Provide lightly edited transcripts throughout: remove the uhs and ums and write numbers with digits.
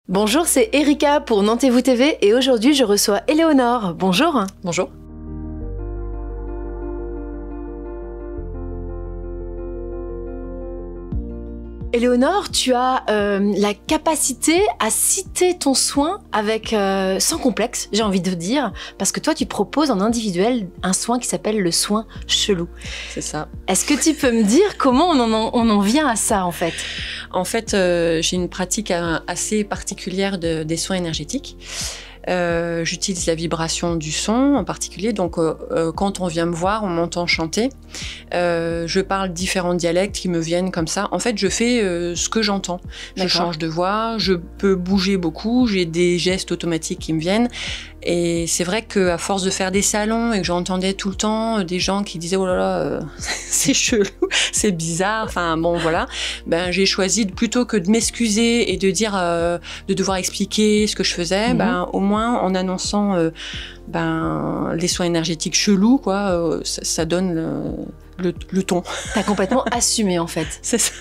Bonjour, c'est Erika pour Nantez-vous TV et aujourd'hui je reçois Éléonore. Bonjour. Bonjour. Éléonore, tu as la capacité à citer ton soin avec sans complexe, j'ai envie de dire, parce que toi tu proposes en individuel un soin qui s'appelle le soin chelou. C'est ça. Est-ce que tu peux me dire comment on en vient à ça en fait? En fait, j'ai une pratique assez particulière des soins énergétiques. J'utilise la vibration du son en particulier, donc quand on vient me voir, on m'entend chanter. Je parle différents dialectes qui me viennent comme ça. En fait, je fais ce que j'entends. Je change de voix, je peux bouger beaucoup, j'ai des gestes automatiques qui me viennent. Et c'est vrai qu'à force de faire des salons et que j'entendais tout le temps des gens qui disaient « Oh là là, c'est chelou, c'est bizarre », enfin bon voilà, ben, j'ai choisi plutôt que de m'excuser et de dire, de devoir expliquer ce que je faisais, ben, au moins en annonçant les soins énergétiques chelous, quoi, ça donne le ton. T'as complètement assumé en fait. C'est ça,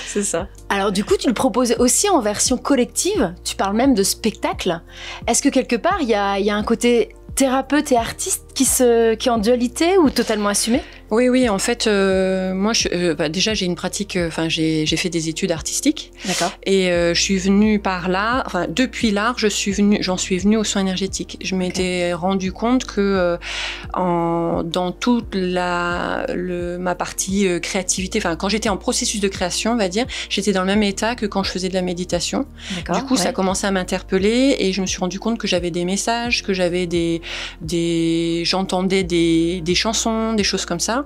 c'est ça. Alors du coup, tu le proposes aussi en version collective, tu parles même de spectacle. Est-ce que quelque part, il y a un côté thérapeute et artiste qui est en dualité ou totalement assumé? Oui, en fait, moi, déjà, j'ai une pratique, j'ai fait des études artistiques. D'accord. Et je suis venue par là, depuis l'art, j'en suis venue aux soins énergétiques. Je m'étais rendu compte que dans toute ma partie créativité, quand j'étais en processus de création, on va dire, j'étais dans le même état que quand je faisais de la méditation. Du coup, ça a commencé à m'interpeller et je me suis rendu compte que j'avais des messages, que j'avais j'entendais des chansons, des choses comme ça.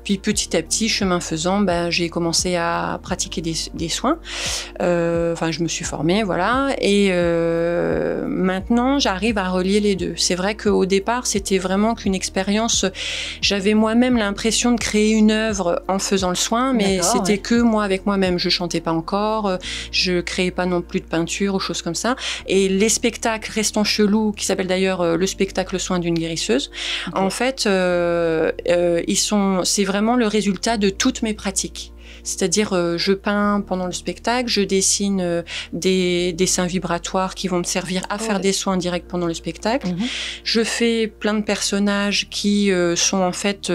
Puis petit à petit, chemin faisant, j'ai commencé à pratiquer des soins. Je me suis formée, voilà. Et maintenant, j'arrive à relier les deux. C'est vrai qu'au départ, c'était vraiment qu'une expérience. J'avais moi-même l'impression de créer une œuvre en faisant le soin, mais c'était que moi avec moi-même. Je chantais pas encore, je créais pas non plus de peinture ou choses comme ça. Et les spectacles Restons chelous, qui s'appelle d'ailleurs le spectacle soin d'une guérisseuse, en fait, c'est vraiment le résultat de toutes mes pratiques. C'est-à-dire, je peins pendant le spectacle, je dessine des dessins vibratoires qui vont me servir à faire des soins directs pendant le spectacle. Je fais plein de personnages qui sont en fait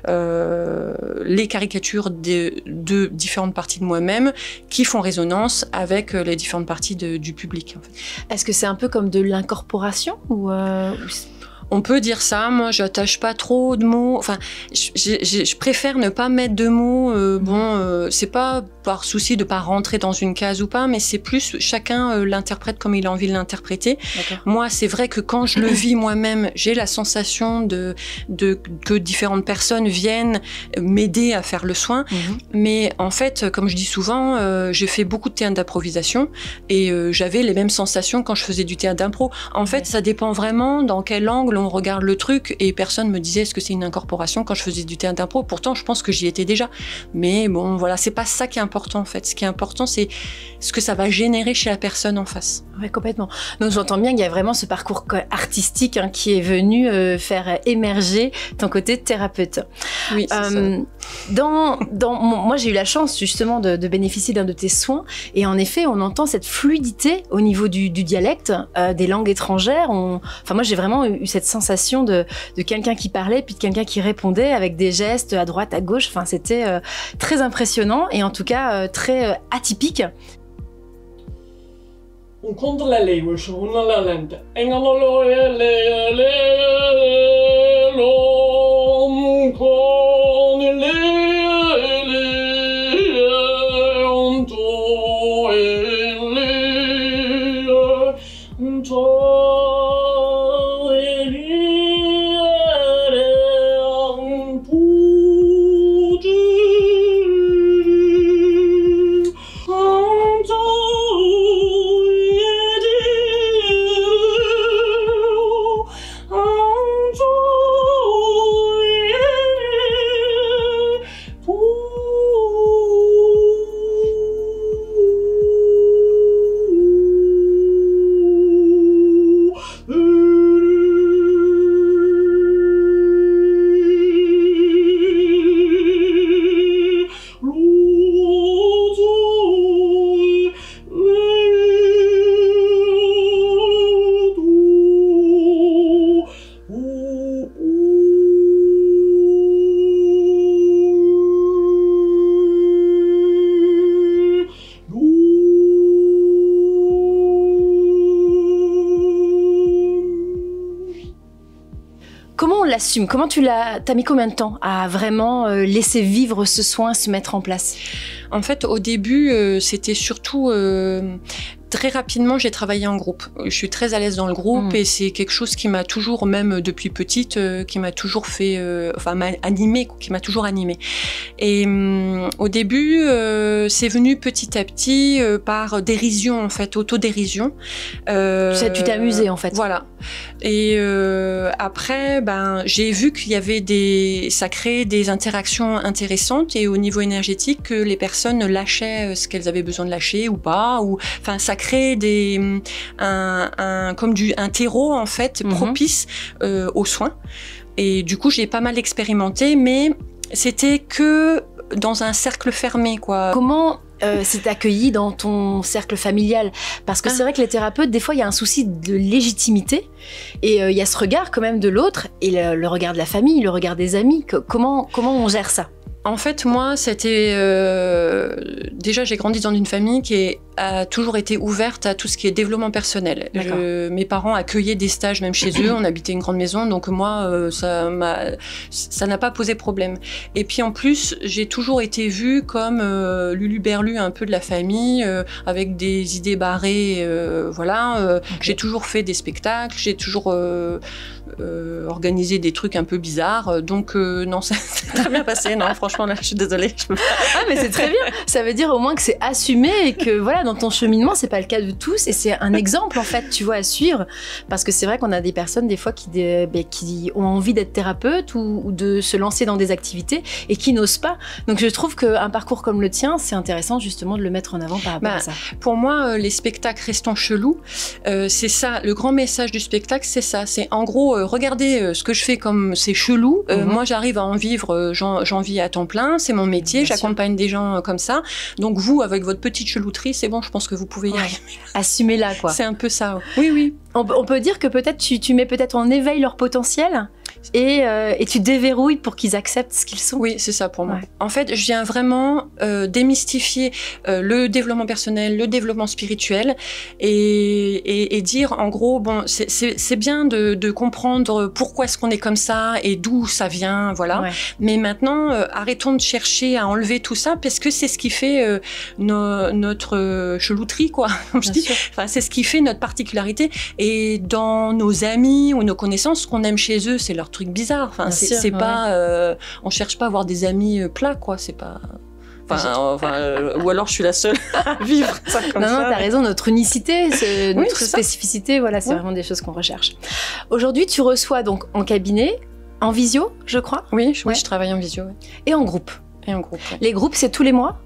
les caricatures de différentes parties de moi-même qui font résonance avec les différentes parties du public. En fait. Est-ce que c'est un peu comme de l'incorporation ou On peut dire ça. Moi, j'attache pas trop de mots. Enfin, je préfère ne pas mettre de mots. C'est pas par souci de pas rentrer dans une case ou pas, mais c'est plus chacun l'interprète comme il a envie de l'interpréter. Moi, c'est vrai que quand je le vis moi-même, j'ai la sensation que différentes personnes viennent m'aider à faire le soin. Mais en fait, comme je dis souvent, j'ai fait beaucoup de théâtre d'improvisation et j'avais les mêmes sensations quand je faisais du théâtre d'impro. En fait, ça dépend vraiment dans quel angle on regarde le truc, et personne me disait est-ce que c'est une incorporation quand je faisais du théâtre d'impro. Pourtant, je pense que j'y étais déjà. Mais bon, voilà, c'est pas ça qui est important en fait. Ce qui est important, c'est ce que ça va générer chez la personne en face. Oui, complètement. Donc j'entends bien qu'il y a vraiment ce parcours artistique qui est venu faire émerger ton côté thérapeute. Oui, c'est ça. Moi, j'ai eu la chance justement de bénéficier d'un de tes soins, et en effet, on entend cette fluidité au niveau du dialecte, des langues étrangères. Moi, j'ai vraiment eu cette sensation de quelqu'un qui parlait, puis de quelqu'un qui répondait avec des gestes à droite, à gauche. Enfin, c'était très impressionnant et en tout cas très atypique. l'assume? Comment t'as mis combien de temps à vraiment laisser vivre ce soin se mettre en place? En fait, au début, c'était surtout... Très rapidement, j'ai travaillé en groupe. Je suis très à l'aise dans le groupe et c'est quelque chose qui m'a toujours, même depuis petite, qui m'a toujours fait, animée, qui m'a toujours animée. Et au début, c'est venu petit à petit par dérision, en fait, autodérision. Tu t'es amusée, en fait. Voilà. Et après, j'ai vu qu'il y avait ça créait des interactions intéressantes et au niveau énergétique, que les personnes lâchaient ce qu'elles avaient besoin de lâcher ou pas, enfin, ça crée un terreau en fait propice aux soins. Et du coup, j'ai pas mal expérimenté, mais c'était que dans un cercle fermé, quoi. Comment c'est accueilli dans ton cercle familial? Parce que c'est vrai que les thérapeutes, des fois, il y a un souci de légitimité et il y a ce regard quand même de l'autre et le regard de la famille, le regard des amis. Comment on gère ça? En fait, moi, c'était... déjà, j'ai grandi dans une famille qui a toujours été ouverte à tout ce qui est développement personnel. Mes parents accueillaient des stages même chez eux, on habitait une grande maison, donc moi, ça n'a pas posé problème. Et puis en plus, j'ai toujours été vue comme Lulu-Berlu un peu de la famille, avec des idées barrées, voilà. J'ai toujours fait des spectacles, j'ai toujours organisé des trucs un peu bizarres, donc non, ça s'est très bien passé, non, franchement, là, je suis désolée. Ah, mais c'est très bien. Ça veut dire au moins que c'est assumé et que voilà, dans ton cheminement, c'est pas le cas de tous et c'est un exemple en fait, tu vois, à suivre. Parce que c'est vrai qu'on a des personnes des fois qui ont envie d'être thérapeutes ou de se lancer dans des activités et qui n'osent pas. Donc je trouve qu'un parcours comme le tien, c'est intéressant justement de le mettre en avant par rapport à ça. Pour moi, les spectacles restants chelous, c'est ça. Le grand message du spectacle, c'est ça. C'est en gros, regardez ce que je fais comme c'est chelou. Moi, j'arrive à en vivre, j'en vis à temps plein, c'est mon métier, j'accompagne des gens comme ça. Donc vous, avec votre petite chelouterie, c'est bon, je pense que vous pouvez y arriver. Assumez-la, quoi. C'est un peu ça. Oui, oui. On peut dire que peut-être tu mets peut-être en éveil leur potentiel et tu déverrouilles pour qu'ils acceptent ce qu'ils sont. Oui, c'est ça pour moi. Ouais. En fait, je viens vraiment démystifier le développement personnel, le développement spirituel et dire en gros, bon, c'est bien de comprendre pourquoi est-ce qu'on est comme ça et d'où ça vient, voilà. Ouais. Mais maintenant, arrêtons de chercher à enlever tout ça parce que c'est ce qui fait notre chelouterie, quoi. Je dis, enfin, c'est ce qui fait notre particularité. Et dans nos amis ou nos connaissances, ce qu'on aime chez eux, c'est leur truc bizarre. Enfin, c'est pas, on cherche pas à avoir des amis plats, quoi. C'est pas. Ou alors je suis la seule à vivre ça comme ça. Non, t'as raison, notre unicité, notre spécificité, voilà, c'est vraiment des choses qu'on recherche. Aujourd'hui, tu reçois donc en cabinet, en visio, je crois. Oui, je travaille en visio. Ouais. Et en groupe. Et en groupe. Ouais. Les groupes, c'est tous les mois?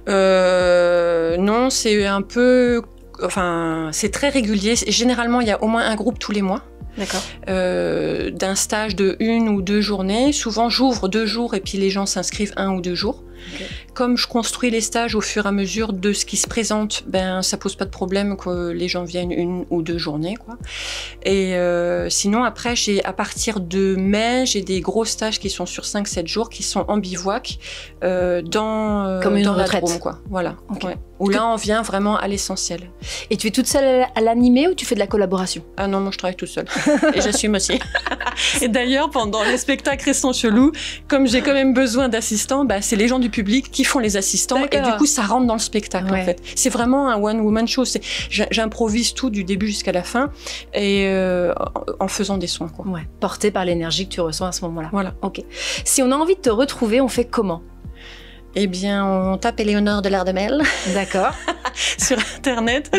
Non, c'est un peu. Enfin, c'est très régulier. Généralement, il y a au moins un groupe tous les mois. D'accord. D'un stage de 1 ou 2 journées. Souvent, j'ouvre 2 jours et puis les gens s'inscrivent 1 ou 2 jours. Okay. Comme je construis les stages au fur et à mesure de ce qui se présente, ça pose pas de problème que les gens viennent 1 ou 2 journées, quoi. Et sinon, après, à partir de mai, j'ai des gros stages qui sont sur 5-7 jours, qui sont en bivouac, comme une retraite, Drôme, quoi. Voilà. Okay. Ouais. Où là, on vient vraiment à l'essentiel. Et tu es toute seule à l'animer ou tu fais de la collaboration? Ah non, moi je travaille toute seule. Et j'assume aussi. Et d'ailleurs, pendant les spectacles restants chelous, comme j'ai quand même besoin d'assistants, c'est les gens du public qui font les assistants. Et du coup, ça rentre dans le spectacle, en fait. C'est vraiment un one-woman show. J'improvise tout du début jusqu'à la fin et en faisant des soins, quoi. Ouais. Porté par l'énergie que tu ressens à ce moment-là. Voilà. Ok. Si on a envie de te retrouver, on fait comment? Eh bien, on tape Éléonore de Lardemel. D'accord. Sur Internet.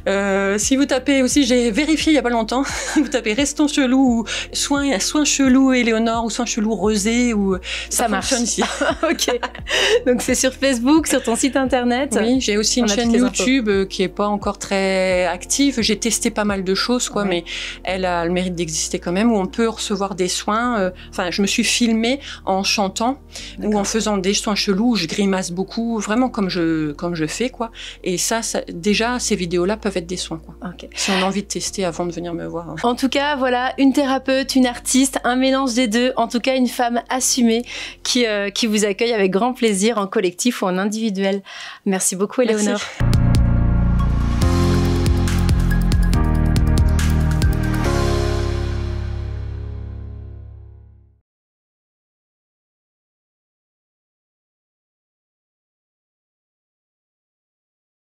Ouais. Si vous tapez aussi, j'ai vérifié il n'y a pas longtemps, vous tapez Restons chelous ou soins chelous Éléonore ou soins chelous Rosé ou ça marche ici. Ok. Donc c'est sur Facebook, sur ton site Internet. Oui, j'ai aussi une chaîne YouTube qui n'est pas encore très active. J'ai testé pas mal de choses, quoi, mais elle a le mérite d'exister quand même, où on peut recevoir des soins. Enfin, je me suis filmée en chantant ou en faisant des soins chelous. Je grimace beaucoup, vraiment comme je fais, quoi. Et ça, déjà, ces vidéos-là peuvent être des soins, quoi. Okay. Si on a envie de tester avant de venir me voir. En tout cas, voilà, une thérapeute, une artiste, un mélange des deux. En tout cas, une femme assumée qui vous accueille avec grand plaisir en collectif ou en individuel. Merci beaucoup, Éléonore. Merci.